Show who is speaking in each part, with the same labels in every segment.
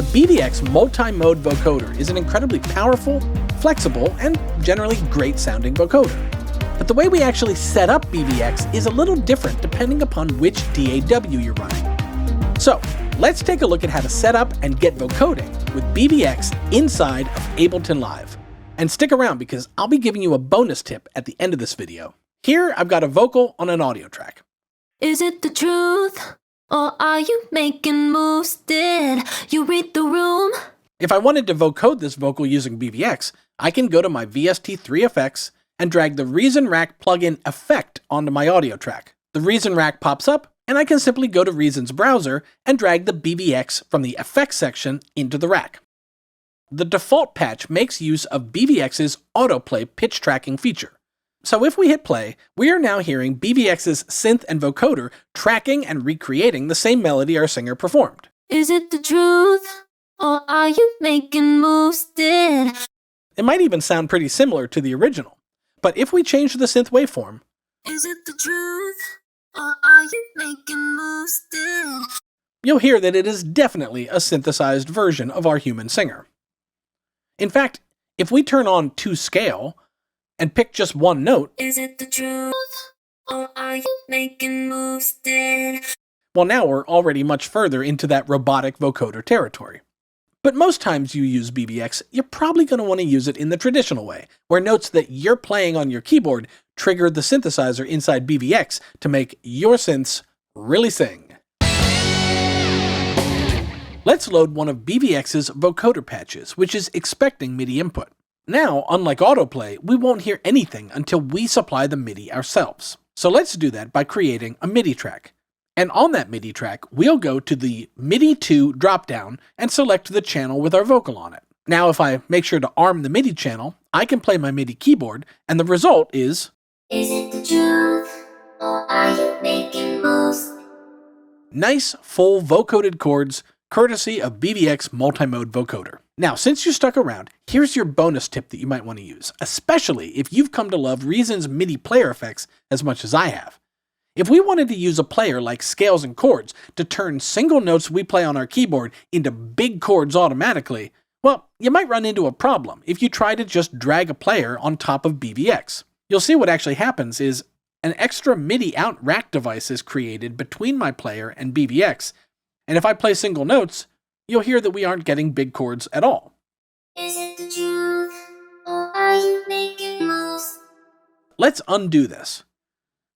Speaker 1: The BV-X Multimode Vocoder is an incredibly powerful, flexible, and generally great sounding vocoder. But the way we actually set up BV-X is a little different depending upon which DAW you're running. So let's take a look at how to set up and get vocoding with BV-X inside of Ableton Live. And stick around because I'll be giving you a bonus tip at the end of this video. Here I've got a vocal on an audio track.
Speaker 2: Is it the truth? Or are you making moves? Did you read the room?
Speaker 1: If I wanted to vocode this vocal using BV-X, I can go to my VST3 effects and drag the Reason Rack plugin effect onto my audio track. The Reason Rack pops up, and I can simply go to Reason's browser and drag the BV-X from the effects section into the rack. The default patch makes use of BV-X's autoplay pitch tracking feature. So if we hit play, we are now hearing BV-X's synth and vocoder tracking and recreating the same melody our singer performed.
Speaker 2: Is it the truth? Or are you making moves? Did
Speaker 1: it might even sound pretty similar to the original. But if we change the synth waveform,
Speaker 2: is it the truth? Or are you making moves? Did
Speaker 1: you'll hear that it is definitely a synthesized version of our human singer. In fact, if we turn on to scale and pick just one note,
Speaker 2: is it the truth? Or are you making moves? Did
Speaker 1: well, now we're already much further into that robotic vocoder territory. But most times you use BV-X, you're probably going to want to use it in the traditional way, where notes that you're playing on your keyboard trigger the synthesizer inside BV-X to make your synths really sing. Let's load one of BV-X's vocoder patches, which is expecting MIDI input. Now, unlike autoplay, we won't hear anything until we supply the MIDI ourselves. So let's do that by creating a MIDI track. And on that MIDI track, we'll go to the MIDI 2 dropdown and select the channel with our vocal on it. Now, if I make sure to arm the MIDI channel, I can play my MIDI keyboard, and the result is
Speaker 2: it the truth? Or are you making moves?
Speaker 1: Nice, full vocoded chords, courtesy of BV-X Multimode Vocoder. Now, since you stuck around, here's your bonus tip that you might want to use, especially if you've come to love Reason's MIDI player effects as much as I have. If we wanted to use a player like scales and chords to turn single notes we play on our keyboard into big chords automatically, well, you might run into a problem if you try to just drag a player on top of BV-X. You'll see what actually happens is an extra MIDI out rack device is created between my player and BV-X, and if I play single notes, you'll hear that we aren't getting big chords at all.
Speaker 2: Is it the truth? Or are you making moves?
Speaker 1: Let's undo this.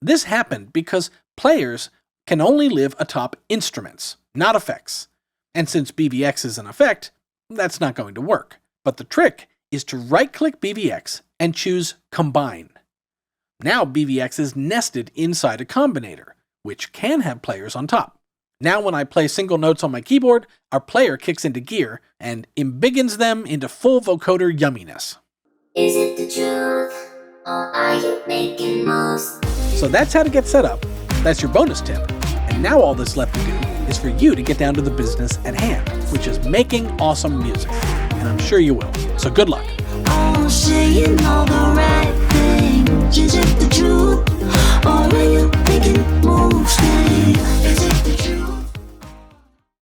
Speaker 1: This happened because players can only live atop instruments, not effects. And since BV-X is an effect, that's not going to work. But the trick is to right-click BV-X and choose Combine. Now BV-X is nested inside a combinator, which can have players on top. Now when I play single notes on my keyboard, our player kicks into gear and embiggens them into full vocoder yumminess.
Speaker 2: Is it the truth? Or are you making moves?
Speaker 1: So that's how to get set up. That's your bonus tip. And now all that's left to do is for you to get down to the business at hand, which is making awesome music. And I'm sure you will. So good luck.
Speaker 2: Oh, saying all the right things. Is it the truth? Or are you making moves?